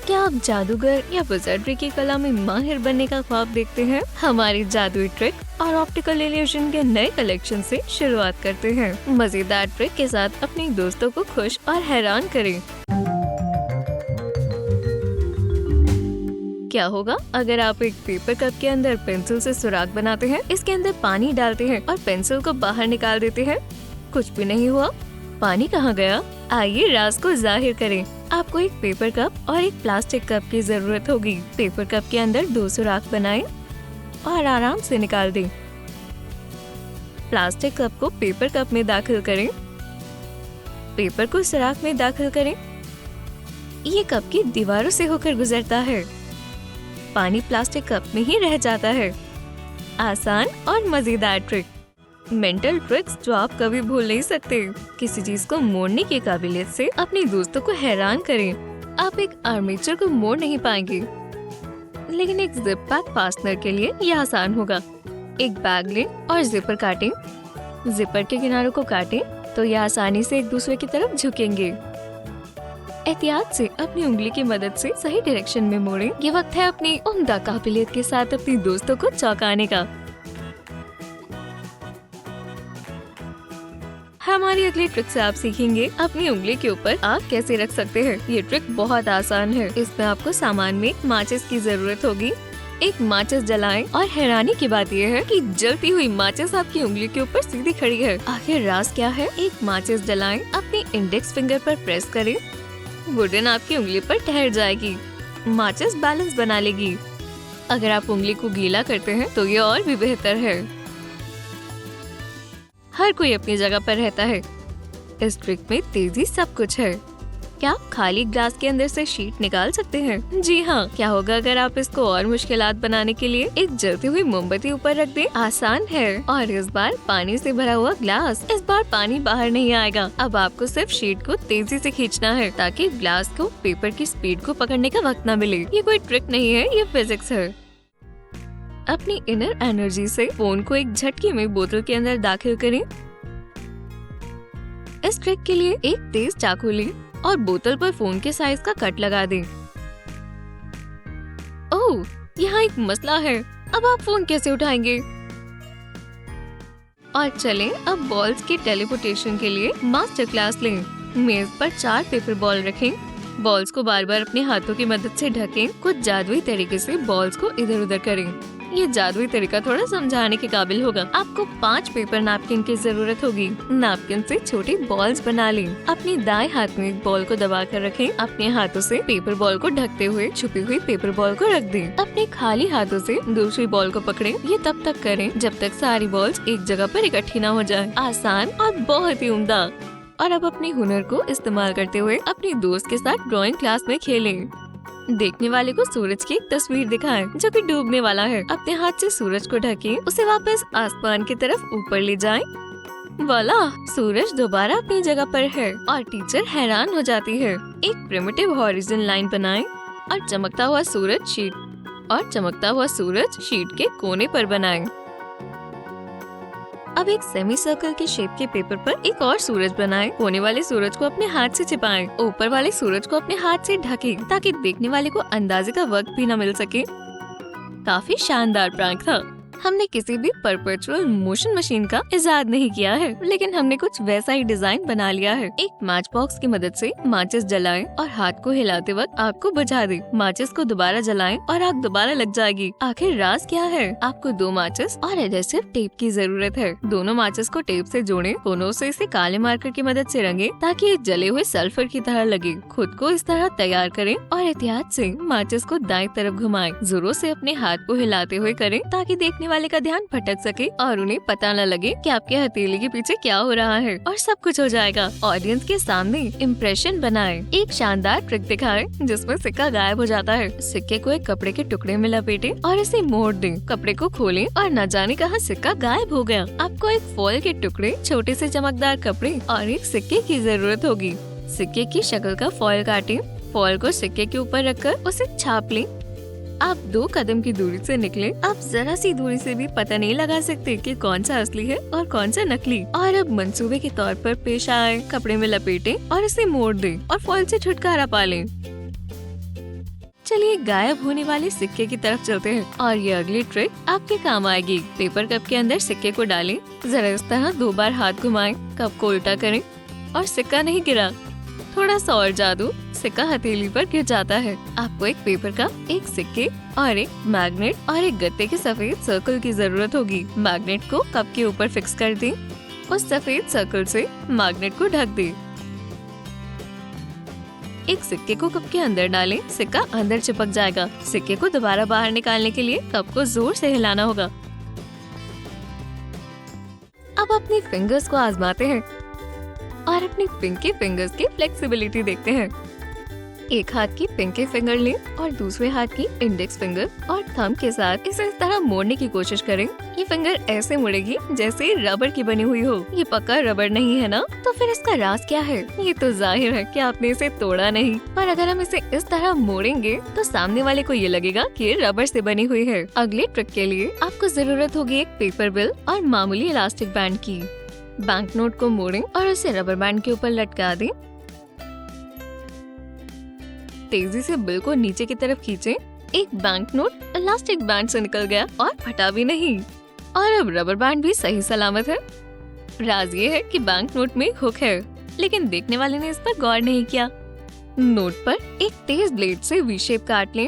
क्या आप जादूगर या विज़ार्डरी की कला में माहिर बनने का ख्वाब देखते हैं? हमारी जादुई ट्रिक और ऑप्टिकल इल्यूजन के नए कलेक्शन से शुरुआत करते हैं। मजेदार ट्रिक के साथ अपने दोस्तों को खुश और हैरान करें। क्या होगा अगर आप एक पेपर कप के अंदर पेंसिल से सुराख बनाते हैं, इसके अंदर पानी डालते हैं और पेंसिल को बाहर निकाल देते हैं? कुछ भी नहीं हुआ। पानी कहाँ गया? आइए राज को जाहिर करें। आपको एक पेपर कप और एक प्लास्टिक कप की जरूरत होगी। पेपर कप के अंदर 2 सुराख बनाएं और आराम से निकाल दें। प्लास्टिक कप को पेपर कप में दाखिल करें। पेपर को सुराख में दाखिल करें। ये कप की दीवारों से होकर गुजरता है। पानी प्लास्टिक कप में ही रह जाता है। आसान और मजेदार ट्रिक, मेंटल ट्रिक्स जो आप कभी भूल नहीं सकते। किसी चीज को मोड़ने की काबिलियत से अपने दोस्तों को हैरान करें। आप एक आर्मेचर को मोड़ नहीं पाएंगे, लेकिन एक जिप पैक फास्टनर के लिए यह आसान होगा। एक बैग लें और जिपर काटें। जिपर के किनारों को काटें तो यह आसानी से एक दूसरे की तरफ झुकेंगे। एहतियात से अपनी उंगली की मदद से सही डायरेक्शन में मोड़ें। ये वक्त है अपनी उम्दा काबिलियत के साथ अपने दोस्तों को चौंकाने का। हमारी अगली ट्रिक से आप सीखेंगे अपनी उंगली के ऊपर आग कैसे रख सकते हैं। ये ट्रिक बहुत आसान है। इसमें आपको सामान में माचिस की जरूरत होगी। एक माचिस जलाएं और हैरानी की बात यह है कि जलती हुई माचिस आपकी उंगली के ऊपर सीधी खड़ी है। आखिर राज क्या है? एक माचिस जलाएं, अपनी इंडेक्स फिंगर पर प्रेस करें। वुडन आपकी उंगली पर ठहर जाएगी। माचिस बैलेंस बना लेगी। अगर आप उंगली को गीला करते हैं तो ये और भी बेहतर है। हर कोई अपनी जगह पर रहता है। इस ट्रिक में तेजी सब कुछ है। क्या आप खाली ग्लास के अंदर से शीट निकाल सकते हैं? जी हाँ। क्या होगा अगर आप इसको और मुश्किलात बनाने के लिए एक जलती हुई मोमबत्ती ऊपर रख दें? आसान है। और इस बार पानी से भरा हुआ ग्लास। इस बार पानी बाहर नहीं आएगा। अब आपको सिर्फ शीट को तेजी से खींचना है ताकि ग्लास को पेपर की स्पीड को पकड़ने का वक्त न मिले। ये कोई ट्रिक नहीं है, ये फिजिक्स है। अपनी इनर एनर्जी से फोन को एक झटके में बोतल के अंदर दाखिल करें। इस ट्रिक के लिए एक तेज चाकू लें और बोतल पर फोन के साइज का कट लगा दें। ओह, यहाँ एक मसला है। अब आप फोन कैसे उठाएंगे? और चलें अब बॉल्स के टेलीपोर्टेशन के लिए मास्टर क्लास लें। मेज पर 4 पेपर बॉल रखें। बॉल्स को बार बार अपने हाथों की मदद से ढकें। कुछ जादुई तरीके से बॉल्स को इधर उधर करें। ये जादुई तरीका थोड़ा समझाने के काबिल होगा। आपको 5 पेपर नैपकिन की जरूरत होगी। नैपकिन से छोटी बॉल्स बना लें। अपने दाएं हाथ में एक बॉल को दबा कर रखें। अपने हाथों से पेपर बॉल को ढकते हुए छुपी हुई पेपर बॉल को रख दें। अपने खाली हाथों से दूसरी बॉल को पकड़ें। ये तब तक करें जब तक सारी बॉल्स एक जगह पर इकट्ठी न हो जाए। आसान और बहुत ही उम्दा। और अब अपने हुनर को इस्तेमाल करते हुए अपने दोस्त के साथ ड्राइंग क्लास में खेलें। देखने वाले को सूरज की एक तस्वीर दिखाएं जो कि डूबने वाला है। अपने हाथ से सूरज को ढकें, उसे वापस आसमान की तरफ ऊपर ले जाएं। वाला, सूरज दोबारा अपनी जगह पर है और टीचर हैरान हो जाती है। एक प्रिमिटिव हॉरिजन लाइन बनाएं और चमकता हुआ सूरज शीट के कोने पर बनाएं। अब एक सेमी सर्कल के शेप के पेपर पर एक और सूरज बनाएं। कोने वाले सूरज को अपने हाथ से छिपाएं। ऊपर वाले सूरज को अपने हाथ से ढकें ताकि देखने वाले को अंदाजे का वक्त भी न मिल सके। काफी शानदार प्रैंक था। हमने किसी भी परपेचुअल मोशन मशीन का इजाद नहीं किया है, लेकिन हमने कुछ वैसा ही डिजाइन बना लिया है। एक मैच बॉक्स की मदद से माचिस जलाएं और हाथ को हिलाते वक्त आग को बुझा दें। माचिस को दोबारा जलाएं और आग दोबारा लग जाएगी। आखिर राज क्या है? आपको 2 माचिस और एडेसिव टेप की जरूरत है। दोनों माचिस को टेप से जोड़ें। कोनों से इसे काले मार्कर की मदद से रंगें ताकि ये जले हुए सल्फर की तरह लगे। खुद को इस तरह तैयार करें और एहतियात से माचिस को दाएं तरफ घुमाएं। जोरों से अपने हाथ को हिलाते हुए करें ताकि देखने वाले का ध्यान भटक सके और उन्हें पता न लगे कि आपके हथेली के पीछे क्या हो रहा है। और सब कुछ हो जाएगा। ऑडियंस के सामने इम्प्रेशन बनाएं। एक शानदार ट्रिक दिखाएं जिसमें सिक्का गायब हो जाता है। सिक्के को एक कपड़े के टुकड़े में लपेटें और इसे मोड़ दें। कपड़े को खोलें और न जाने कहां सिक्का गायब हो गया। आपको एक फॉइल के टुकड़े, छोटे से चमकदार कपड़े और एक सिक्के की जरूरत होगी। सिक्के की शक्ल का फॉइल काटें। फॉइल को सिक्के के ऊपर रखकर उसे छाप लें। आप 2 कदम की दूरी से निकले। आप जरा सी दूरी से भी पता नहीं लगा सकते कि कौन सा असली है और कौन सा नकली। और अब मंसूबे के तौर पर पेश आए। कपड़े में लपेटें और इसे मोड़ दें और फॉइल से छुटकारा पा लें। चलिए गायब होने वाले सिक्के की तरफ चलते हैं और ये अगली ट्रिक आपके काम आएगी। पेपर कप के अंदर सिक्के को डालें, जरा इस तरह 2 बार हाथ घुमाएं, कप को उल्टा करें और सिक्का नहीं गिरा। थोड़ा सा और जादू, सिक्का हथेली पर गिर जाता है। आपको एक पेपर कप, एक सिक्के और एक मैग्नेट और एक गत्ते के सफेद सर्कल की जरूरत होगी। मैग्नेट को कप के ऊपर फिक्स कर दें, उस सफेद सर्कल से मैग्नेट को ढक दें। एक सिक्के को कप के अंदर डालें, सिक्का अंदर चिपक जाएगा। सिक्के को दोबारा बाहर निकालने के लिए कप को जोर से हिलाना होगा। अब अपनी फिंगर्स को आजमाते हैं और अपनी पिंकी फिंगर्स की फ्लेक्सिबिलिटी देखते हैं। एक हाथ की पिंकी फिंगर लें और दूसरे हाथ की इंडेक्स फिंगर और थंब के साथ इसे इस तरह मोड़ने की कोशिश करें। ये फिंगर ऐसे मुड़ेगी जैसे रबर की बनी हुई हो। ये पक्का रबर नहीं है ना? तो फिर इसका राज क्या है? ये तो जाहिर है कि आपने इसे तोड़ा नहीं, पर अगर हम इसे इस तरह मोड़ेंगे तो सामने वाले को ये लगेगा कि ये रबर से बनी हुई है। अगले ट्रिक के लिए आपको जरूरत होगी एक पेपर बिल और मामूली इलास्टिक बैंड की। बैंक नोट को मोड़ें और उसे रबर बैंड के ऊपर लटका दें। तेजी से बिल को नीचे की तरफ खींचें। एक बैंक नोट इलास्टिक बैंड से निकल गया और फटा भी नहीं, और अब रबर बैंड भी सही सलामत है। राज ये है कि बैंक नोट में हुक है, लेकिन देखने वाले ने इस पर गौर नहीं किया। नोट पर एक तेज ब्लेड से वी शेप काट लें।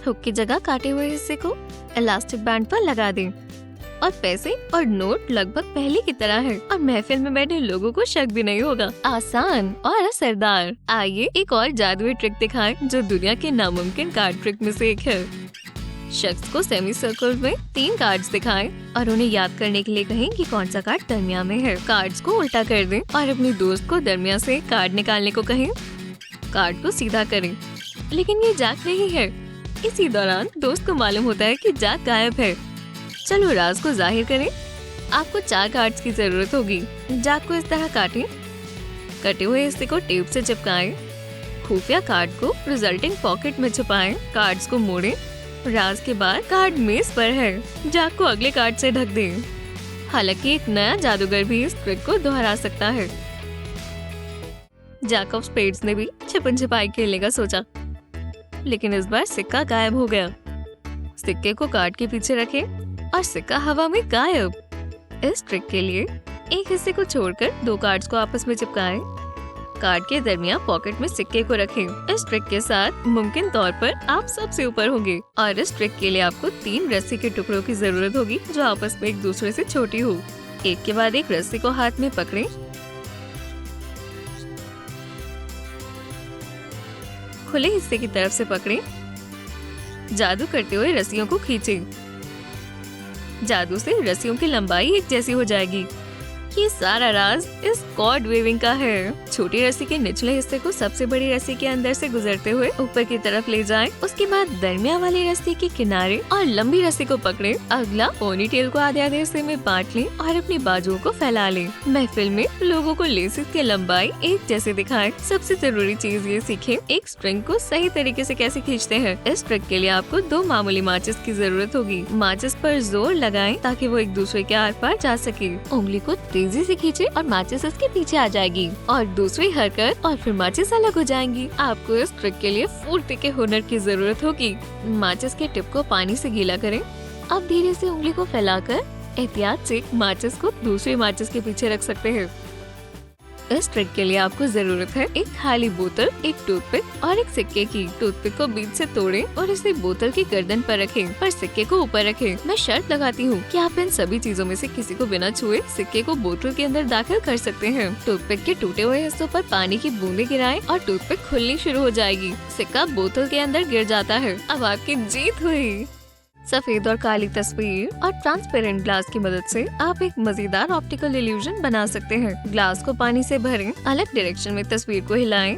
हुक की जगह काटे हुए हिस्से को इलास्टिक बैंड पर लगा दें और पैसे और नोट लगभग पहले की तरह है और महफिल में बैठे लोगों को शक भी नहीं होगा। आसान और असरदार। आइए एक और जादुई ट्रिक दिखाएं जो दुनिया के नामुमकिन कार्ड ट्रिक में से एक है। शख्स को सेमी सर्कल में 3 कार्ड्स दिखाएं और उन्हें याद करने के लिए कहें कि कौन सा कार्ड दरमियान में है। कार्ड्स को उल्टा कर दें और अपने दोस्त को दरमियान से कार्ड निकालने को कहें। कार्ड को सीधा करें, लेकिन ये जैक नहीं है। इसी दौरान दोस्त को मालूम होता है कि जैक गायब है। चलो राज को जाहिर करें। आपको 4 कार्ड्स की जरूरत होगी। जैक को इस तरह काटें, कटे हुए हिस्से को टेप से चिपकाएं, खुफिया कार्ड को रिजल्टिंग पॉकेट में छुपाएं, कार्ड्स को मोड़ें। राज के बाद कार्ड मेज पर है। जैक को अगले कार्ड से ढक दें। हालांकि एक नया जादूगर भी इस ट्रिक को दोहरा सकता है। जैक ऑफ स्पेड्स ने भी छिपन छिपाई खेलने का सोचा, लेकिन इस बार सिक्का गायब हो गया। सिक्के को कार्ड के पीछे रखें और सिक्का हवा में गायब। इस ट्रिक के लिए एक हिस्से को छोड़कर 2 कार्ड्स को आपस में चिपकाएं। कार्ड के दरमियान पॉकेट में सिक्के को रखें। इस ट्रिक के साथ मुमकिन तौर पर आप सबसे ऊपर होंगे और इस ट्रिक के लिए आपको 3 रस्सी के टुकड़ों की जरूरत होगी जो आपस में एक दूसरे से छोटी हो। एक के बाद एक रस्सी को हाथ में पकड़ें, खुले हिस्से की तरफ से पकड़ें, जादू करते हुए रस्सियों को खींचें। जादू से रस्सियों की लंबाई एक जैसी हो जाएगी। ये सारा राज इस कॉर्ड वेविंग का है। छोटी रस्सी के निचले हिस्से को सबसे बड़ी रस्सी के अंदर से गुजरते हुए ऊपर की तरफ ले जाएं। उसके बाद दरमियान वाली रस्सी के किनारे और लंबी रस्सी को पकड़ें। अगला पोनी टेल को आधे आधे हिस्से में बांट लें और अपनी बाजुओं को फैला लें। महफिल में लोगों को लेसिस की लंबाई एक जैसे दिखाएं। सबसे जरूरी चीज ये सीखें एक स्ट्रिंग को सही तरीके से कैसे खींचते हैं। इस ट्रिक के लिए आपको 2 मामूली माचिस की जरूरत होगी। माचिस पर जोर लगाएं ताकि वो एक दूसरे के आर पार जा सके। उंगली को तेजी से खींचे और माचिस इसके पीछे आ जाएगी और दूसरी हरकत और फिर माचिस अलग हो जाएंगी। आपको इस ट्रिक के लिए फुर्ती के हुनर की जरूरत होगी। माचिस के टिप को पानी से गीला करें। अब धीरे से उंगली को फैलाकर एहतियात से माचिस को दूसरी माचिस के पीछे रख सकते हैं। इस ट्रिक के लिए आपको जरूरत है एक खाली बोतल, एक टूथपिक और एक सिक्के की। टूथपिक को बीच से तोड़ें और इसे बोतल की गर्दन पर रखें, पर सिक्के को ऊपर रखें। मैं शर्त लगाती हूँ कि आप इन सभी चीजों में से किसी को बिना छुए सिक्के को बोतल के अंदर दाखिल कर सकते हैं। टूथपिक के टूटे हुए हिस्सों पर पानी की बूंदें गिराएं और टूथपिक खुलनी शुरू हो जाएगी। सिक्का बोतल के अंदर गिर जाता है। अब आपकी जीत हुई। सफेद और काली तस्वीर और ट्रांसपेरेंट ग्लास की मदद से आप एक मजेदार ऑप्टिकल इल्यूजन बना सकते हैं। ग्लास को पानी से भरें, अलग डायरेक्शन में तस्वीर को हिलाएं।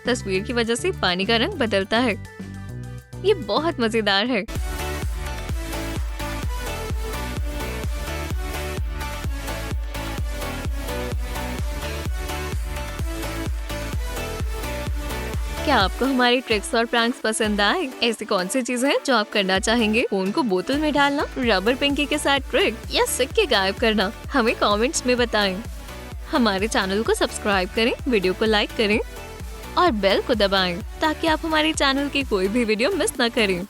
तस्वीर की वजह से पानी का रंग बदलता है। ये बहुत मजेदार है। क्या आपको हमारी ट्रिक्स और प्रैंक्स पसंद आए? ऐसी कौन सी चीज है जो आप करना चाहेंगे? फोन को बोतल में डालना, रबर पिंकी के साथ ट्रिक या सिक्के गायब करना? हमें कमेंट्स में बताएं। हमारे चैनल को सब्सक्राइब करें, वीडियो को लाइक करें और बेल को दबाएं ताकि आप हमारे चैनल की कोई भी वीडियो मिस न करें।